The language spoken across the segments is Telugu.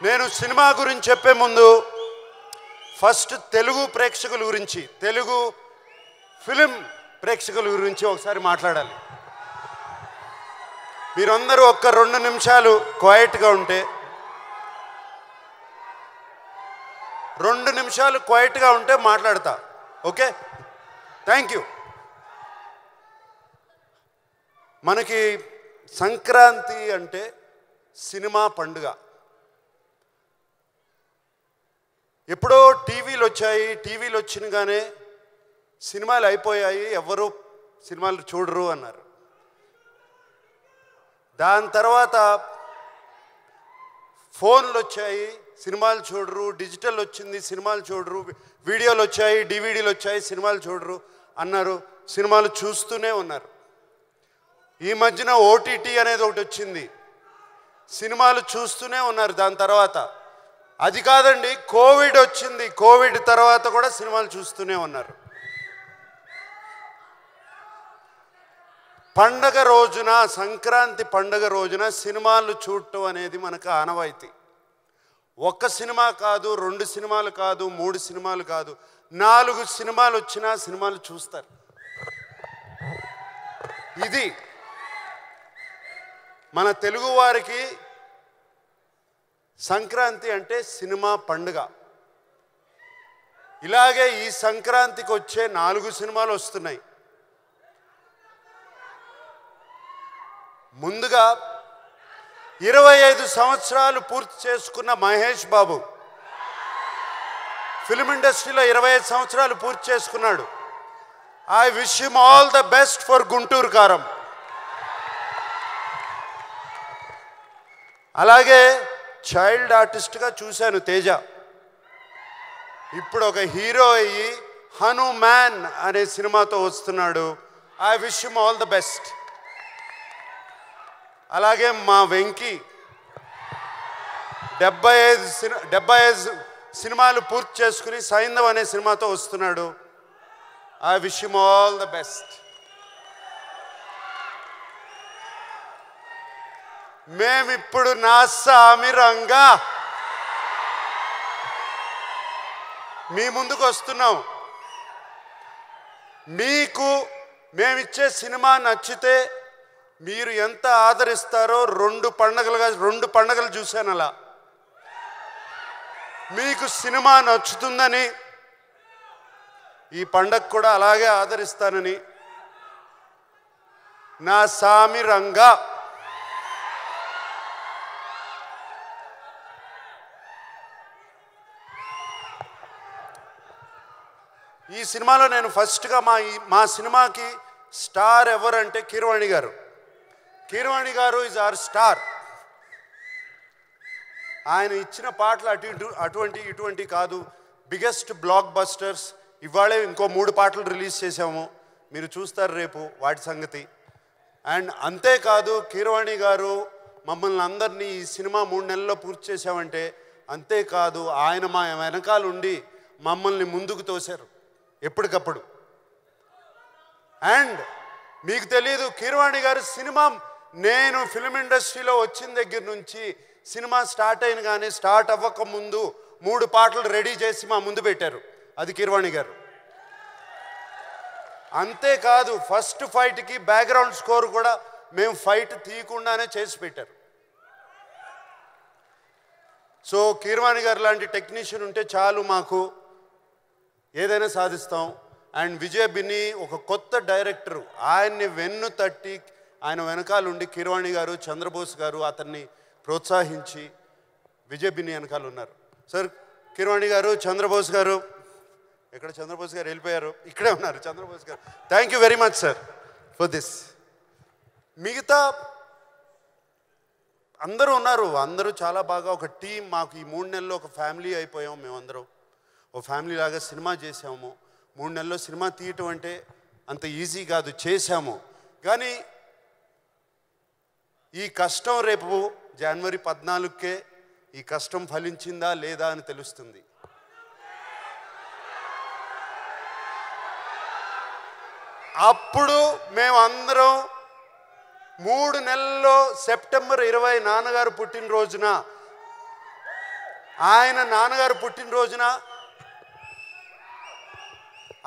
నేను సినిమా గురించి చెప్పే ముందు ఫస్ట్ తెలుగు ప్రేక్షకుల గురించి, తెలుగు ఫిలిం ప్రేక్షకుల గురించి ఒకసారి మాట్లాడాలి. మీరందరూ ఒక్క 2 నిమిషాలు క్వైట్గా ఉంటే, 2 నిమిషాలు క్వైట్గా ఉంటే మాట్లాడతా. Okay, thank you. మనకి సంక్రాంతి అంటే సినిమా పండుగ. ఎప్పుడో టీవీలు వచ్చాయి, టీవీలు వచ్చినగానే సినిమాలు అయిపోయాయి, ఎవరు సినిమాలు చూడరు అన్నారు. దాని తర్వాత ఫోన్లు వచ్చాయి, సినిమాలు చూడరు. డిజిటల్ వచ్చింది, సినిమాలు చూడరు. వీడియోలు వచ్చాయి, డివిడీలు వచ్చాయి, సినిమాలు చూడరు అన్నారు. సినిమాలు చూస్తూనే ఉన్నారు. ఈ మధ్యన ఓటీటీ అనేది ఒకటి వచ్చింది, సినిమాలు చూస్తూనే ఉన్నారు. దాని తర్వాత అది కాదండి, కోవిడ్ వచ్చింది, కోవిడ్ తర్వాత కూడా సినిమాలు చూస్తూనే ఉన్నారు. పండగ రోజున, సంక్రాంతి పండగ రోజున సినిమాలు చూడటం అనేది మనకు ఆనవాయితీ. ఒక్క సినిమా కాదు, 2 సినిమాలు కాదు, 3 సినిమాలు కాదు, 4 సినిమాలు వచ్చినా సినిమాలు చూస్తారు. ఇది మన తెలుగు వారికి సంక్రాంతి అంటే సినిమా పండుగ. ఇలాగే ఈ సంక్రాంతికి వచ్చే 4 సినిమాలు వస్తున్నాయి. ముందుగా 25 సంవత్సరాలు పూర్తి చేసుకున్న మహేష్ బాబు ఫిల్మ్ ఇండస్ట్రీలో 25 సంవత్సరాలు పూర్తి చేసుకున్నాడు. I wish him all the best for Guntur కారం. అలాగే చైల్డ్ ఆర్టిస్ట్గా చూశాను తేజ. ఇప్పుడు ఒక హీరో అయ్యి హనుమాన్ అనే సినిమాతో వస్తున్నాడు. I wish him all the best. అలాగే మా వెంకీ 75 సినిమాలు పూర్తి చేసుకుని సైంధవ్ అనే సినిమాతో వస్తున్నాడు. I wish him all the best. మేమిప్పుడు నా సామిరంగా మీ ముందుకు వస్తున్నాం. మీకు మేమిచ్చే సినిమా నచ్చితే మీరు ఎంత ఆదరిస్తారో 2 పండగలు చూశాను. అలా మీకు సినిమా నచ్చుతుందని ఈ పండగ కూడా అలాగే ఆదరిస్తానని నా సామిరంగా. ఈ సినిమాలో నేను ఫస్ట్గా మా సినిమాకి స్టార్ ఎవరంటే కీరవాణి గారు. కీరవాణి గారు ఈజ్ అవర్ స్టార్. ఆయన ఇచ్చిన పాటలు ఇటువంటి కాదు, బిగ్గెస్ట్ బ్లాక్ బస్టర్స్. ఇవాళే ఇంకో 3 పాటలు రిలీజ్ చేసాము, మీరు చూస్తారు రేపు వాటి సంగతి. అండ్ అంతేకాదు, కీరవాణి గారు మమ్మల్ని అందరినీ ఈ సినిమా 3 నెలల్లో పూర్తి చేసామంటే అంతేకాదు, ఆయన మా వెనకాల ఉండి మమ్మల్ని ముందుకు తోశారు ఎప్పటికప్పుడు. అండ్ మీకు తెలియదు, కీరవాణి గారు సినిమా, నేను ఫిల్మ్ ఇండస్ట్రీలో వచ్చిన దగ్గర నుంచి సినిమా స్టార్ట్ అయిన కానీ స్టార్ట్ అవ్వక ముందు 3 పాటలు రెడీ చేసి మా ముందు పెట్టారు. అది కీరవాణి గారు. అంతేకాదు, ఫస్ట్ ఫైట్కి బ్యాక్గ్రౌండ్ స్కోర్ కూడా మేము ఫైట్ తీయకుండానే చేసి పెట్టారు. సో కీరవాణి గారు లాంటి టెక్నీషియన్ ఉంటే చాలు, మాకు ఏదైనా సాధిస్తాం. అండ్ విజయ్ బిన్ని ఒక కొత్త డైరెక్టరు, ఆయన్ని వెన్ను తట్టి ఆయన వెనకాల ఉండి కీరవాణి గారు, చంద్రబోస్ గారు అతన్ని ప్రోత్సహించి విజయ్ బిన్ని వెనకాల ఉన్నారు. సార్ కీరవాణి గారు, చంద్రబోస్ గారు, ఎక్కడ చంద్రబోస్ గారు వెళ్ళిపోయారు, ఇక్కడే ఉన్నారు చంద్రబోస్ గారు. Thank you very much sir for this. మిగతా అందరూ ఉన్నారు, అందరూ చాలా బాగా ఒక టీం. మాకు ఈ 3 నెలల్లో ఒక ఫ్యామిలీ అయిపోయాము. మేమందరం ఒక ఫ్యామిలీ లాగా సినిమా చేసాము. 3 నెలల్లో సినిమా తీయటం అంటే అంత ఈజీ కాదు, చేశాము. కానీ ఈ కష్టం రేపు జనవరి 14కే ఈ కష్టం ఫలించిందా లేదా అని తెలుస్తుంది. అప్పుడు మేమందరం 3 నెలల్లో సెప్టెంబర్ 20 నాన్నగారు పుట్టినరోజున ఆయన నాన్నగారు పుట్టినరోజున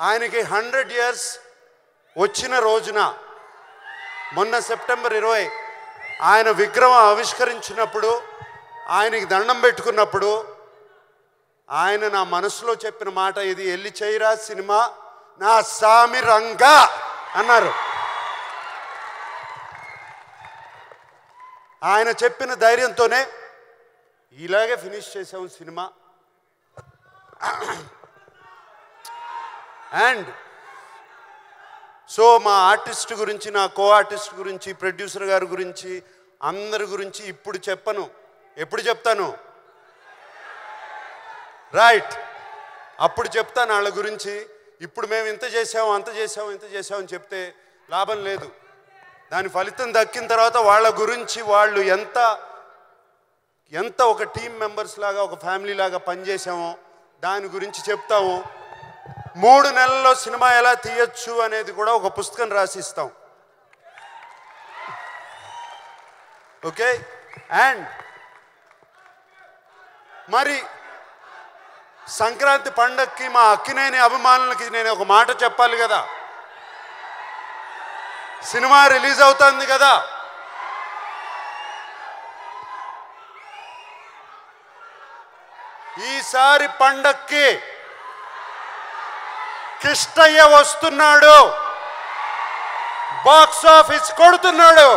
ఆయనకి 100 years వచ్చిన రోజున మొన్న సెప్టెంబర్ 20 ఆయన విగ్రహం ఆవిష్కరించినప్పుడు ఆయనకి దండం పెట్టుకున్నప్పుడు ఆయన నా మనసులో చెప్పిన మాట ఇది, ఎల్లి చేయరా సినిమా నా సామి రంగా అన్నారు. ఆయన చెప్పిన ధైర్యంతోనే ఇలాగే ఫినిష్ చేసాము సినిమా. అండ్ సో మా ఆర్టిస్ట్ గురించి, నా కో ఆర్టిస్ట్ గురించి, ప్రొడ్యూసర్ గారి గురించి, అందరి గురించి ఇప్పుడు చెప్పను. ఎప్పుడు చెప్తాను? రైట్, అప్పుడు చెప్తాను వాళ్ళ గురించి. ఇప్పుడు మేము ఇంత చేసాము, అంత చేసాము, ఇంత చేసామని చెప్తే లాభం లేదు. దాని ఫలితం దక్కిన తర్వాత వాళ్ళ గురించి వాళ్ళు ఎంత ఒక టీం మెంబర్స్ లాగా, ఒక ఫ్యామిలీ లాగా పనిచేసామో దాని గురించి చెప్తాము. 3 నెలల్లో సినిమా ఎలా తీయచ్చు అనేది కూడా ఒక పుస్తకం రాసిస్తాం. ఓకే. అండ్ మరి సంక్రాంతి పండగకి మా అక్కినేని అభిమానులకి నేను ఒక మాట చెప్పాలి కదా. సినిమా రిలీజ్ అవుతుంది కదా. ఈసారి పండక్కి కిష్టయ్య వస్తున్నాడు, బాక్స్ ఆఫీస్ కొడుతున్నాడు.